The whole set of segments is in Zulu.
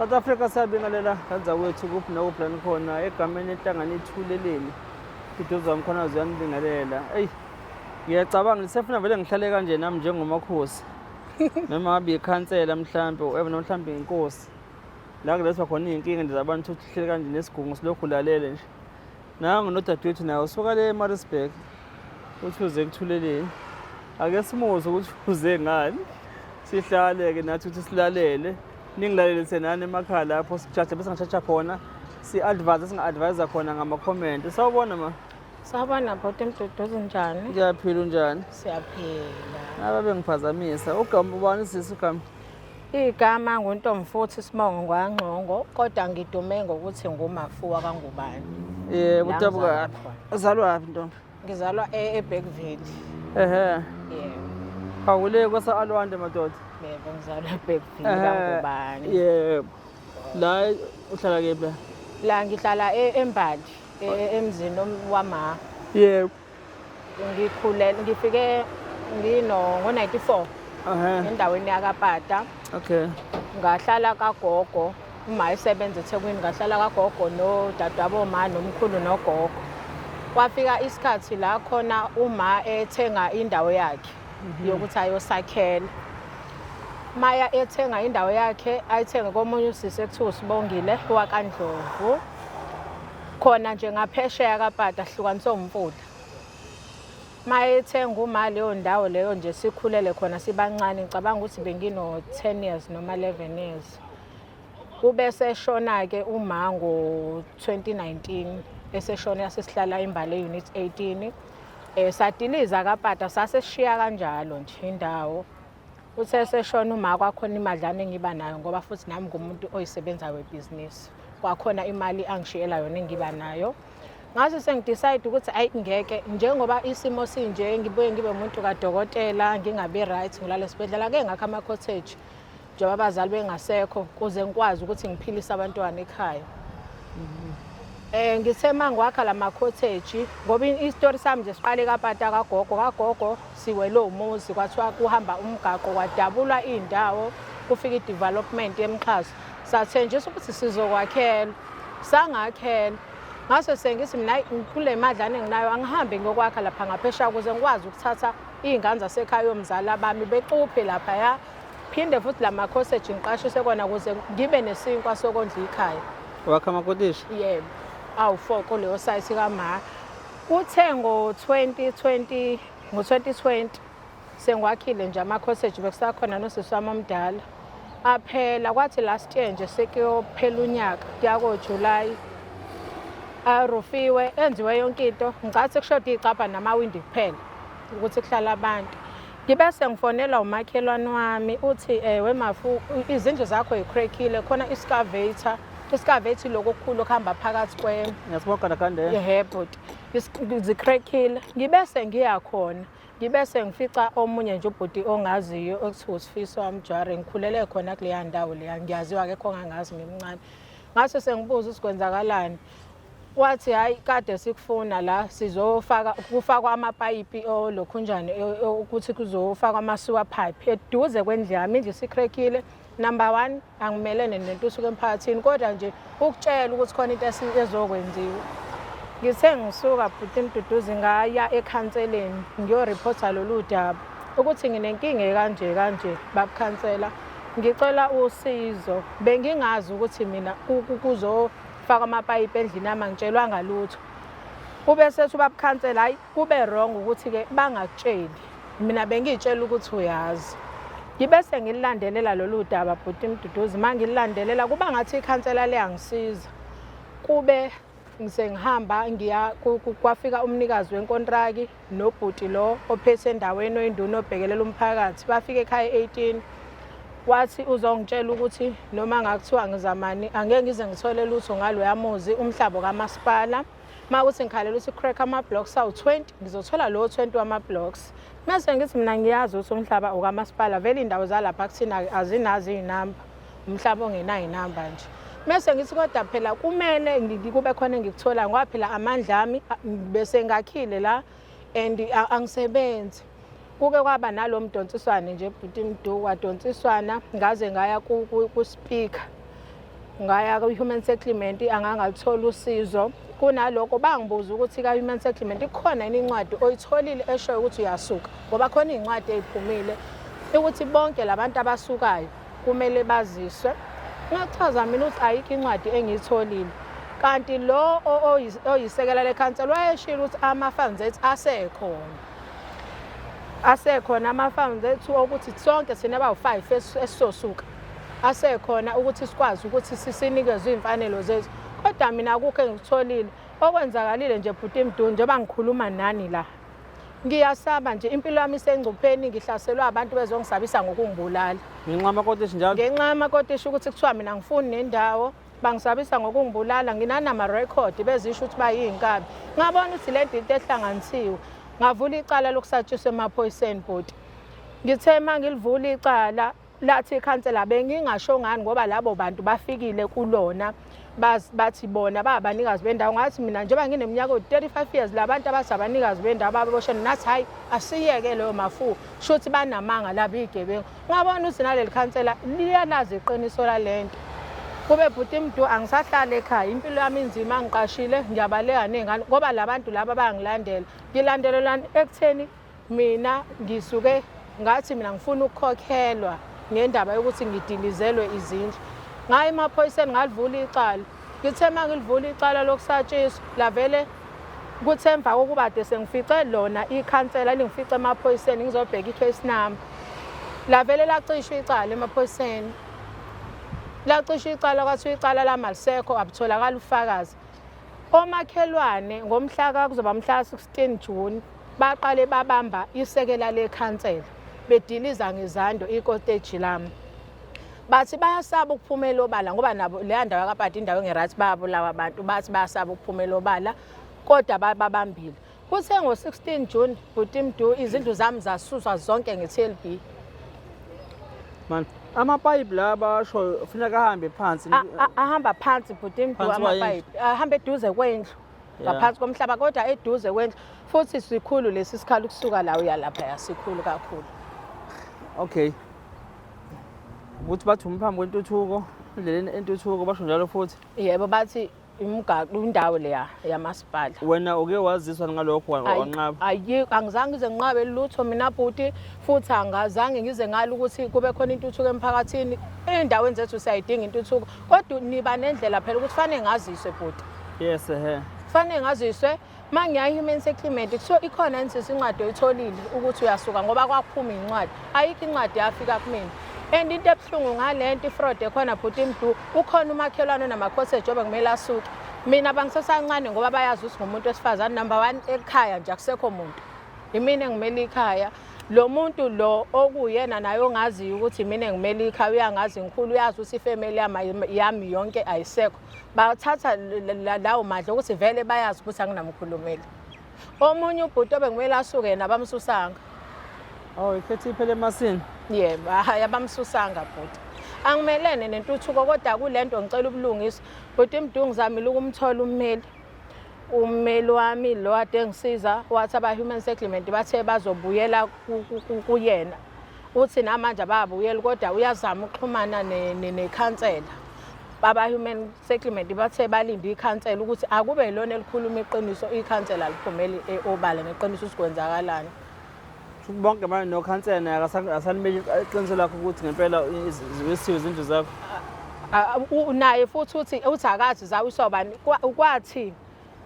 South Africa siyabingelela kanza wethu kuphi nakuphi lani khona egameni enhlangano ethuleleni iduze wami khona ziyanibingelela. Eyi ngiyacabanga ngisefuna vele ngihlale kanje nami njengomakhosi noma ngabe ikhansela mhlambe noma mhlambe inkosi la kulethwa khona iy'nkinga nje zabantu ukuthi uhlele kanje nesigungu silokhu ulalele nje. Nangu nodadewethu naye usuka le eMaritzburg uthi uze ekuthuleleni. Ake simuzwe ukuthi uze ngani sihlale-ke nathi ukuthi silalele ningilalele senani emakhaya lapho sijaje bese ngishatsha khona si-advise singa-advise khona ngama-comment. Sawubona ma? Sawubona bhuti Mduduzi njani? Ngiyaphila unjani? Siyaphila. Ababe ngiphazamisa. Ugama ubani sisi ugama? Igama nguNtomfuthi Sibongo Ngwangxongo kodwa ngidume ngokuthi nguMafuwa kaNgubane. Yebo udabuka. Uzalwa yaphi ntombi? Ngizalwa eBergville. Ehe. Yebo. Awule kwasa Alwande madoda. Yebo ngizalwa eBergville kaNgubane. Yebo. La uhlala kephi la? La ngihlala eMbali emzini wama. Yebo. Ngifike ngo-94 endaweni yakaPata. Okay. Ngahlala kagogo. Uma esebenza eThekwini ngahlala kagogo nodadewabo ma nomkhulu nogogo. Kwafika isikhathi la khona uma ethenga indawo yakhe yokuthi ayosakhela. Maya ethenga indawo yakhe ayithenga komunye usisi ekuthiwa uSibongile waKaNdlovu. Khona nje ngaphesheya kaPata hlukaniswe umfula. Maya ethenga uma leyo ndawo leyo nje sikhulele khona sibancane ngicabanga ukuthi bengino 10 years noma 11 years. Kube seshona ke uma ngo-2019 eseshona yasesihlala imbali unit 18 sadiliza kaPata saseshiya kanjalo nje indawo. Uthe seshona uma kwakhona imadlana engiba nayo ngoba futhi nami ngumuntu oyisebenza webusiness. Kwakhona imali angishiyela yona engiba nayo. Ngase sengidecide ukuthi ayi ngeke njengoba isimo sinje ngibuye ngibe umuntu kadokotela ngingabe right ngilala esibedlela ke ngakho ama cottage njengoba abazali bengasekho kuze ngikwazi ukuthi ngiphilise abantwana ekhaya. Ngithe mangwakha lama cottage ngoba istory sami nje siqale kaPata kagogo siwele umuzi kwathiwa kuhamba umgaqo kwadabulwa indawo kufika i-development yemxhaso sathenjiswa ukuthi sizokwakhela sangakhela. Ngase sengithi mina kule madlana enginayo angihambe ngokwakha lapha ngaphesha ukuze ngikwazi ukuthatha izingane zasekhaya yomzala bami bequphe lapha ya phinde futhi lama cottage ngiqashise kona ukuze ngibe nesinkwa sokondla ikhaya. Wakha amakotishi? Yebo. Awu4 kuleyo site kaMa. Kuthe ngo-2020 sengwakhile nje ama cottage bekusakhona nosisi wami omdala. Aphela kwathi last year nje sekuyophela unyaka kuya koJuly. Arufiwe enziwe yonke into ngicathi kushoda icapha namawindi kuphela ukuthi kuhlala abantu. Ngibese ngifonela umakhelwane wami uthi wemafu izindlu zakho yicrackile khona excavator lokho okukhulu kuhamba phakathi kwe Ngiyasibona kande. Yebo zicrackile. Ngibese ngiyakhona ngibese ngifica omunye nje ubhuti ongaziyo ekuthiwa uSifiso wamjware ngikhulele khona kuleya ndawo leya ngiyaziwa akekho ongangazi ngimncane. Ngase sengibuza usikwenzakalani. Wathi hayi kade sikufuna la kufakwa amapayipi olokhunjani ukuthi kuzofakwa ama-sewer pipe eduze kwendlu yami indlu isicrackile. Number 1 angimelene nento usuke emphakathini kodwa nje ukutshela ukuthi khona into ezokwenziwa. Ngithe ngisuka bhuti Mduduzi ngaya ekhanseleni ngiyoreporta lolu daba ukuthi nginenkinga kanje babukhansela ngicela usizo. Bengingazi ukuthi mina kuzofakwa amapayipi endlini yami angitshelwanga lutho. Kube sethi babukhansela hayi kube wrong ukuthi ke bangakutsheli. Mina bengitshela ukuthi uyazi. Ngibese ngililandelela lolu daba bhuti Mduduzi mangililandelela kuba ngathi ikhansela leyangisiza. Kube ngisengihamba kwafika umnikazi wenkontraki nobhuti lo ophethe endaweni oyinduna obhekelela umphakathi bafika ekhaya 18. Wathi uzongitshela ukuthi noma ngakuthiwa ngizamani angeke ngize ngithole lutho ngalo yamuzi umhlaba kaMasipala. Makuthi ngikhalela ukuthi crack ama blocks awu20 ngizothola lo 20 wama blocks. Mase ngithi mina ngiyazi ukuthi umhlaba ukaMasipala vele indawo zalapha kuthina azinazi izinamba umhlaba ongenayo inamba nje. Mase ngithi kodwa phela kumele kube khona engikuthola ngoba phela amandla ami bese ngakhile la and angisebenzi. Kuke kwaba nalomdonsiswane nje bhuti Mdu wadonsiswana ngaze ngaya ku speaker ngaya ku-Human Settlement angangalithola usizo. Kunalokho bangibuza ukuthi ka-Human Settlement ikhona yini incwadi oyitholile eshoyo ukuthi uyasuka, ngoba khona iy'ncwadi ey'phumile ukuthi bonke labantu abasukayo kumele baziswe. Ngachaza mina ukuthi ayikho incwadi engiyitholile, kanti lo oyisekela lekhansela wayeshilo ukuthi ama-funds ethu asekhona ama-funds ethu ukuthi sonke sinaba-5 esizosuka asekhona ukuthi sikwazi ukuthi sinikezwe iy'mfanelo zethu. Kodwa mina akukho engikutholile. Okwenzakalile nje bhuti Mdu, njengoba ngikhuluma nani la, ngiyasaba nje, impilo yami isengcupheni, ngihlaselwa abantu bezongisabisa ngokungibulala. Ngenxa yamakotishi njalo? Ngenxa yamakotishi ukuthi kuthiwa mina ngifuni nendawo, bangisabisa ngokungibulala, nginanama-record bezisho ukuthi bayiy'nkabi. Ngabona ukuthi le nto into ehlanganisiwe, ngavula icala lokusatshiswa emaphoyiseni bhuti. Ngithe uma ngilivula icala, lathi ikhansela bengingasho ngani ngoba labo bantu bafikile kulona bathi bona babanikazi bendawo. Ngathi mina njengoba ngineminyaka ewu-35 years labantu abasabanikazi bendawo baboshana nathi hayi asiyeke leyo mafu shuthi banamanga laba igebengu. Ngabona ukuthi naleli khansela liyalazi iqiniso lalento. Kube bhuti Mdu angisahlala ekhaya, impilo yami inzima, ngiqashile, ngiyabaleka ney'ngane ngoba labantu laba bayangilandela. Ngilandelelana ekutheni mina ngisuke ngathi mina ngifuna ukukhokhelwa ngendaba yokuthi ngidilizelwe izindlu. Ngaya emaphoyiseni ngalivula icala. Ngithe uma ngilivula icala lokusatshiswa lavele kuthi emva kokuba kade sengifice lona ikhansela lingifice emaphoyiseni ngizobheka i-case number. Lavele lacishwa icala emaphoyiseni. Lacishwa icala kwathiwa icala lami alisekho, abutholakala ufakazi. Omakhelwane ngomhla kuzoba mhla 16 June baqale babamba isekela lekhansela bediliza ngezando ikoteji lami. Bathi bayasaba ukuphumela obala ngoba nabo leya ndawo kaPati indawo engerathi bayabulawa abantu, bathi bayasaba ukuphumela obala kodwa babambile. Kuthe ngo-16 June bhuti Mdu izindlu zami zasuswa zonke nge-TLB. Man, amapayipi la basho kufuneka ahambe phansi. Ahamba phansi bhuti Mdu, amapayipi ahamba eduze kwendlu ngaphansi komhlaba, kodwa eduze kwendlu futhi sikhulu lesi sikhalo kusuka la uya lapha yasikhulu kakhulu. Okay. Ukuthi bathi umphambi kwentuthuko, indleleni entuthuko basho njalo futhi? Yebo, bathi imigaqo indawo leya yamasipala. Wena uke waziswa ngalokho wanqaba? Ayikho, angizange ngize nginqabe lutho mina bhuti, futhi angazange ngize ngalo ukuthi kube khona intuthuko emphakathini. Ey'ndaweni zethu siyayidinga intuthuko, kodwa niba nendlela phela ukuthi fanele ngaziswe bhuti. Yes, Fanele ngaziswe. Uma ngiya Human Settlement kuthiwa ikhona insisi incwadi oyitholile ukuthi uyasuka ngoba kwakuphuma incwadi. Ayikho incwadi yafika kumina. And into ebuhlungu ngalento ifraud ekhona bhuti Mdu, ukhona umakhelwane namakhosi ejobe kumele asuke. Mina bangisesancane ngoba bayazi ukuthi ngumuntu wesifazane, number 1 ekhaya nje akusekho muntu. Imina engimele ikhaya. Lo muntu lo okuyena naye ongaziyo ukuthi mina engimele ikhaya, uyangazi ngikhulu, uyazi ukuthi ifamily yami yonke ayisekho. Bathatha lawo madla ukuthi vele bayazi ukuthi anginamkhulumeli. Omunye ubhuti obengimele asuke yena bamsusanga. Oh, ikhethi iphele emasini? Yebo, abamsusanga bhuti. Angimelene nentuthuko kodwa kulento ngicela ubulungiswa. Bhuti Mdu ngizamile ukumthola ummeli wami lo ade ngisiza wathi aba-Human Settlement bathe bazobuyela kuyena. Uthi namanje ababuyeli kodwa uyazama ukuxhumana nekhansela. Aba-Human Settlement bathe balinde ikhansela ukuthi akube yilona elikhuluma iqiniso, ikhansela liphumele obala neqiniso sikwenzakalani. Bonke manje nokhansela naye asanimeli iqiniso lakho ukuthi ngempela wesiwe izindlu zakho? Naye futhi uthi akathi zawiswa bani. Kwathi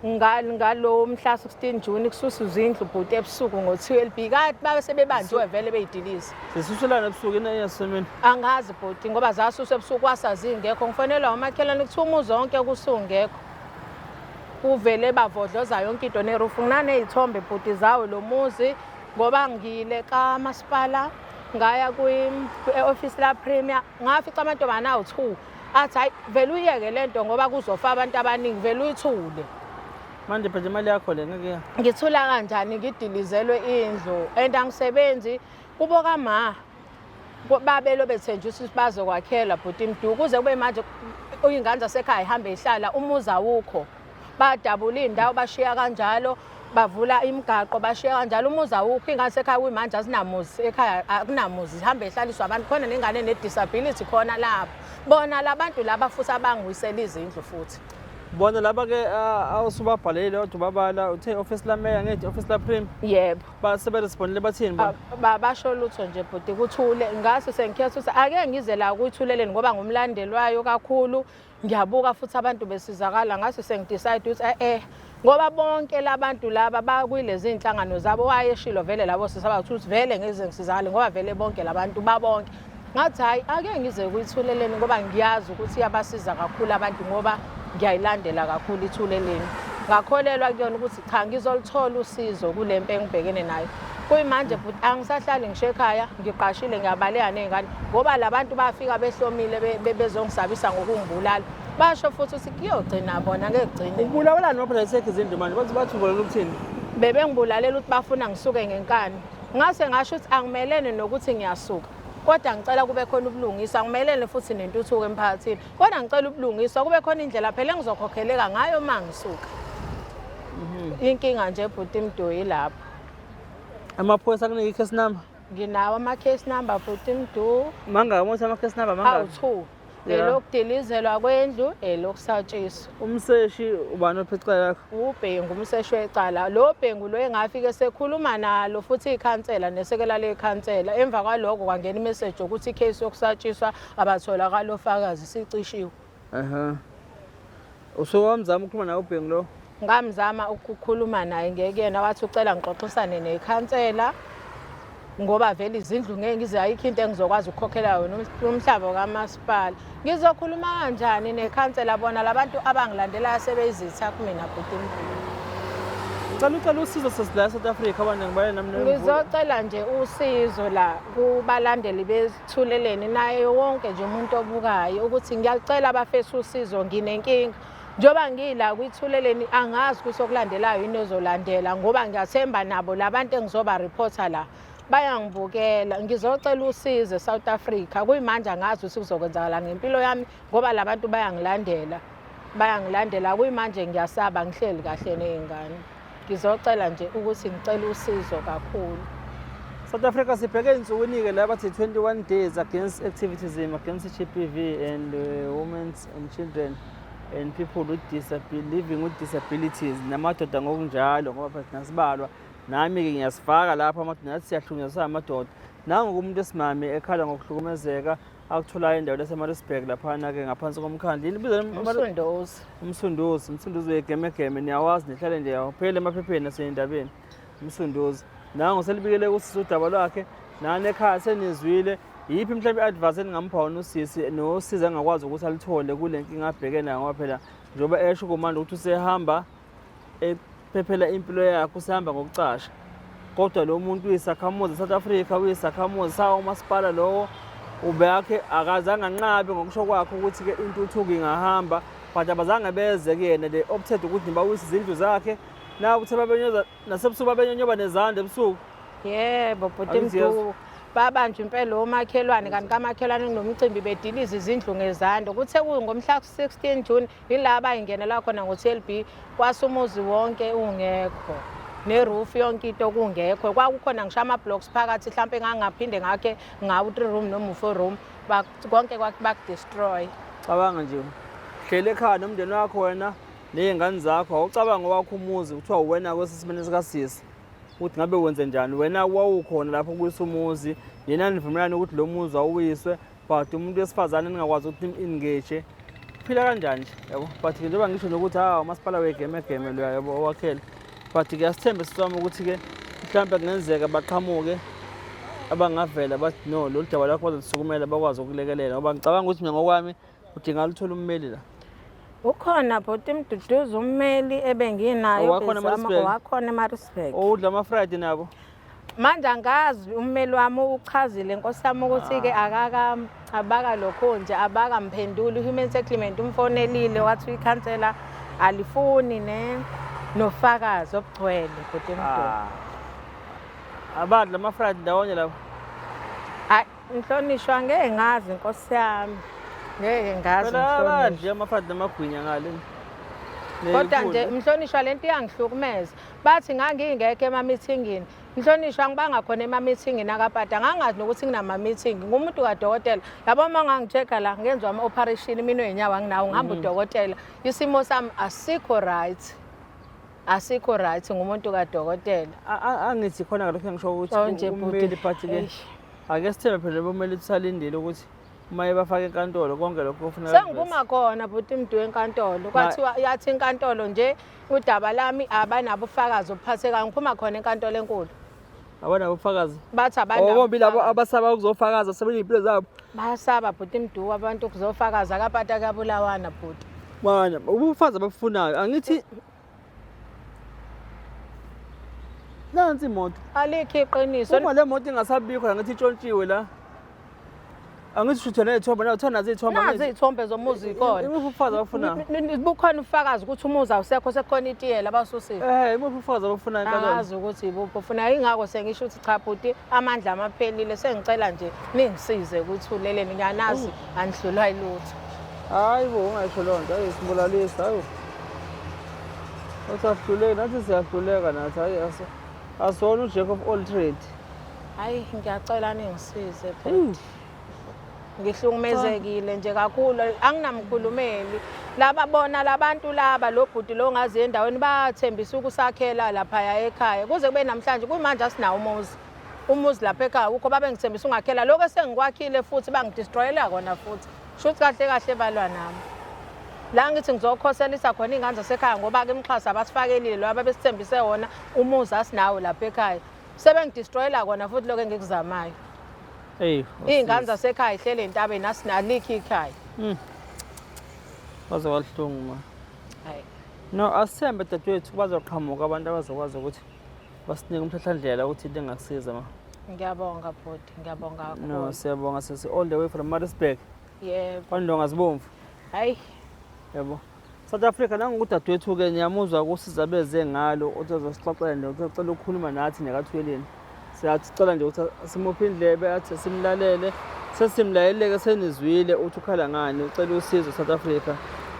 ngalo mhla 16 June kususwa izindlu bhuti ebusuku ngo-12 kade babe sebebanjiwe vele beyidiliza. Zisuselana ebusuku eyasemini? Angazi bhuti ngoba zasuswa ebusuku wasazingekho. Ngifonelwa umakhelwane kuthiwa umuzi wonke kusungekho. Kuvele bavodloza yonke into nerufu. Nginaney'thombe bhuti zawo lo muzi ngoba ngile kamasipala ngaya kwi-office la Premier ngafica amantombazane awu-2 athi hayi vele uyeke lento ngoba kuzofa abantu abaningi, vele uyithule. Manje phela imali yakho le ngeke Ngithula kanjani ngidilizelwe indlu and angisebenzi kubo kama babelo bethenjwa ukuthi bazokwakhela bhuti Mdu kuze kube manje uyingane zasekhaya ihambe ihlala umuzi awukho. Badabula indawo bashiya kanjalo, bavula imigaqo bashiya kanjalo, umuzi awukho. Ingane sekhaya kuyimanje asinamuzi ekhaya, akunamuzi, ihambe ihlaliswa abantu khona nengane ne-disability khona lapho. bona labantu laba futhi abangiwisela izindlu futhi. Bona laba ke awusubabhalele kodwa babala uthe office la mayor ngethi office la prim Yebo. baseberespondile bathini ba Basho lutho nje bhuti kuthule ngase sengikhetha ukuthi ake ngize la kuyithuleleni ngoba ngumlandelwayo kakhulu ngiyabuka futhi abantu besizakala ngase sengidecide ukuthi ngoba bonke labantu laba bakwilezi inhlangano zabo wayeshilo vele labo sisabathu ukuthi vele ngeze ngisizakale ngoba vele bonke labantu babonke ngathi hayi ake ngize kuyithuleleni ngoba ngiyazi ukuthi iyabasiza kakhulu abantu ngoba ngiyayilandela kakhulu ithuleleni ngakholelwa kuyona ukuthi cha ngizolithola usizo kulempe engibhekene nayo kuyimanje futhi angisahlali ngisho ekhaya ngiqashile ngiyabaleka nezingane ngoba labantu bafika behlomile bezongisabisa ngokungibulala basho futhi ukuthi kuyogcina bona ngeke kugcine ubulawulani maphela izindlu manje bathi uvulela ukuthini bebengibulalela ukuthi bafuna ngisuke ngenkani ngase ngasho ukuthi angimelene nokuthi ngiyasuka kodwa ngicela kube khona ubulungisa ngimelene futhi nentuthuko emphakathini kodwa ngicela ubulungiswa kube khona indlela phela engizokhokheleka ngayo mangisuka inkinga nje bhuti Mdoi lapho amaphoyisa kunika i-case number nginawo ama-case number bhuti Mdoi mangaka ama-case number mangaka awu-2 elokudilizelwa kwendlu elokusatshiswa umseshi ubani ophicela yakho ubhengu umseshi wecala lo bhengu lo engafike sekhuluma nalo futhi ikhansela nesekela lekhansela emva kwaloko kwangena imessage ukuthi icase yokusatshiswa abatholakala ofakazi sicishiwe usowamzama ukukhuluma nawe ubhengu lo ngamzama ukukhuluma naye ngeke yena wathi ucela ngixoxisane nekhansela ngoba vele izindlu ngeke ngize ayikho into engizokwazi ukukhokhela yona umhlaba kamasipala ngizokhuluma kanjani nekhansela bona labantu abangilandelayo sebeyizitha kumina bhuti ucela usizo sesila South Africa abantu ngibale nami ngizocela nje usizo la kubalandeli bethuleleni naye wonke nje umuntu obukayo ukuthi ngiyacela abafesa usizo nginenkinga njoba ngila kwithuleleni angazi ukuthi okulandelayo yini ezolandela ngoba ngiyathemba nabo labantu engizoba reporter la bayangibukela ngizocela usizo South Africa kuyimanje angazi ukuthi kuzokwenzakala ngempilo yami ngoba labantu bayangilandela kuyimanje ngiyasaba ngihleli kahle nezingane ngizocela nje ukuthi ngicela usizo kakhulu South Africa sibheke insukwini-ke la bathi 21 days against activism against GBV and women and children and people with living with disabilities namadoda ngokunjalo ngoba phela nasibalwa nami-ke ngiyasifaka lapha nathi siyahlunyezwa amadoda nangokumuntu esimame ekhala ngokuhlukumezeka akutholayo endaweni yaseMaritzburg laphana-ke ngaphansi komkhandlu umsunduzi wegemegeme niyawazi nihlale nje phela emaphepheni nasey'ndabeni umsunduzi nango selibikele kusiza udaba lwakhe nani ekhaya senizwile yiphi mhlawumbe i-advice eningampha wona usisi nosiza engakwazi ukuthi alithole kule nkinga abhekene nayo ngoba phela njengoba esho kumanje ukuthi usehamba ephephela impilo yakhe usehamba ngokucasha kodwa lo muntu uyisakhamuzi eSouth Africa uyisakhamuzi sawo umasipala lowo ubekhe akazange anqabe ngokusho kwakhe ukuthi-ke intuthuko ingahamba but abazange beze kuyena they opted ukuthi nibawise izindlu zakhe nawe uthe babenyoza nasebusuku babenyoba nezandla ebusuku yebo bhuti Mdoi babanje impela omakhelwane kanti kamakhelwane kunomcimbi bediliza izindlu ngezandla kuthe ngomhla 16 June yilaba ingenela khona ngo-TLB kwasumuzi wonke ungekho neroof yonke into kungekho kwakukhona ngisho ama-blocks phakathi mhlawumbe ngangaphinde ngakhe ngawo 3 room noma 4 room konke bakudestroy cabanga nje hlele ekhaya nomndeni wakho wena ney'ngane zakho awucabanga wakho umuzi kuthiwa uwena kwesisimene sikasisi ukuthi ngabe wenze njani wena wawukhona lapho kuyisa umuzi yena nivumelana ukuthi lo muzi awuwiswe but umuntu wesifazane ningakwazi ukuthi engage phila kanjani nje yabo but njengoba ngisho nokuthi umasipala wegemegeme lo yabo owakhele but kuyasithemba siswami ukuthi-ke mhlawumbe kungenzeka baqhamuke abangavela bathi no lolu daba lakho bazolisukumela bakwazi ukulekelela ngoba ngicabanga ukuthi mina ngokwami udinga aluthola ummeli la ukhona bhuti Mduduzi ummeli ebenginayo wakhona eMaritzburg udla ama-Friday nabo manje angazi ummeli wami uchazile nkosi yami ukuthi-ke abaka lokho nje abakamphenduli i-human settlement umfonelile wathi ikhansela alifuni nofakazi obugcwele bhuti Mdoi abadla ama-Friday ndawonye lapho Nhlonishwa ngeke ngazi nkosi yami ngeke ngazi phela nje ama-Friday namagwinya ngale kodwa nje mhlonishwa lento iyangihlukumeza bathi ngangingekho ema-meetingini Mhlonishwa ngibanga khona ema-meeting nakapata ngangazi nokuthi nginama-meeting ngumuntu kadokotela yabo uma ngangijeka la ngenzwa ama-operation imino yenyawo anginawo ngihamba udokotela isimo sami asikho right ngumuntu kadokotela Angithi khona ngalokho engisho Oh, nje ukuthi umeli phathi ke Eish. ake sithembe phela bomeli tusalindile ukuthi uma bafaka enkantolo konke lokho kufuneka Sengiphuma khona bhuti mdu enkantolo kwathiwa yathi inkantolo nje udaba lami abanabo ufakazi obuphathekayo ngiphuma khona enkantolo enkulu abana ubufakazi bathi abantu bonke labo abasaba ukuzofakaza sebeyimpilo zabo bayasaba bhuti mdu abantu kuzofakaza akapata kabulawana bhuti mana ubufakazi abafunayo angithi nansi imoto alikho iqiniso uma le moto ingasabikho angithi itshontshiwe la angithi shuthe nezithombe nayo thana izithombe nazi izithombe zomuzi ikona imuphi ubufakazi abafunayo bukhona ubufakazi ukuthi umuzi awusekho sekhona itiyela abasusile imuphi ubufakazi abafunayo enkantolo angazi ukuthi ibuphi ufuna ingakho sengisho ukuthi cha bhuti amandla amaphelile sengicela nje ningisize ukuthi uleleni ngiyanazi angihlulwa ilutho hayi bo ungasho loo nto hayi simbulalisa hayi usahluleka nathi siyahluleka nathi hayi asona ujack of all trade hayi ngiyacela ningisize bhuti ngihlukumezekile nje kakhulu anginamkhulumeli laba bona labantu laba lo bhuti lo ngazi endaweni bathembisa ukusakhela lapha ekhaya kuze kube namhlanje kumanje asinawo umuzi lapha ekhaya ukho babengithembisa ungakhela lokho esengikwakhile futhi bangidestroyela kona futhi shuthi kahle balwa nami la ngithi ngizokhoselisa khona ingane zasekhaya ngoba ke emxhasa abasifakelile lo ababesithembise wona umuzi asinawo lapha ekhaya sebengidestroyela kona futhi lokho engikuzamayo iy'ngane zasekhaya ihlele entabeni asinalikho ikhaya baze kabuhlungu ma hayi no asithembe dadewethu bazoqhamuka abantu abazokwazi ukuthi basinike umhlahlandlela ukuthi into engakusiza ma ngiyabonga bhuti ngiyabonga no kakhulu siyabonga sisi all the way from Maritzburg yebo kwandonga zibomvu hayi yebo South Africa nangudadewethu-ke niyamuzwa ukusiza beze ngalo ukuthi azosixoxela nje ukuthi acela ukukhuluma nathi nekathweleni siyacela nje ukuthi simuphe indlebe athi simlalele sesimlaleleke senizwile uthi ukhala ngani ucela usizo South Africa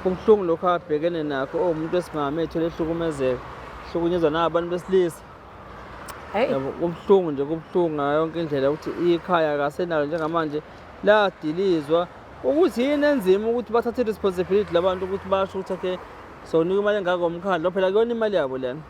kubuhlungu lokho abhekene nakho umuntu wesimame ethole ehlukumezeka hlukunyezwa nabantu besilisa hayi yabo kubuhlungu nje kubuhlungu ngayo yonke indlela ukuthi ikhaya akasenalo njengamanje ladilizwa ukuthi yini enzima ukuthi bathathe responsibility labantu ukuthi basho ukuthi okay sonika imali engaka umkhandlo phela kuyona imali yabo lena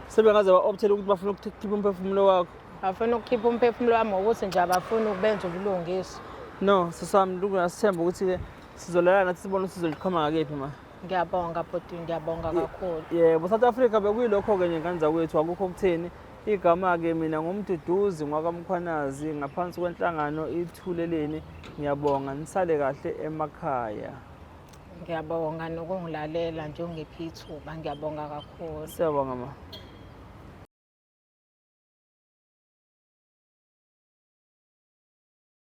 sebengaze ba-optele ukuthi bafuna ukukhipha umphefumulo wakho bafuna ukukhipha umphefumulo wami ngokuthi nje abafuna ukubenza ubulungisa no sisami asithembe ukuthi-ke sizolalana nathi sibone ukuthi sizoliqhama ngakephi ma ngiyabonga bhuti ngiyabonga kakhulu yebo South Africa bekuyilokho-ke nje ngane zakwethu akukho okutheni igama-ke mina ngumduduzi ngwakamkhwanazi ngaphansi kwenhlangano ithuleleni ngiyabonga nisale kahle emakhaya ngiyabonga nokungilalela nje ungiphi ithuba ngiyabonga kakhulu siyabonga ma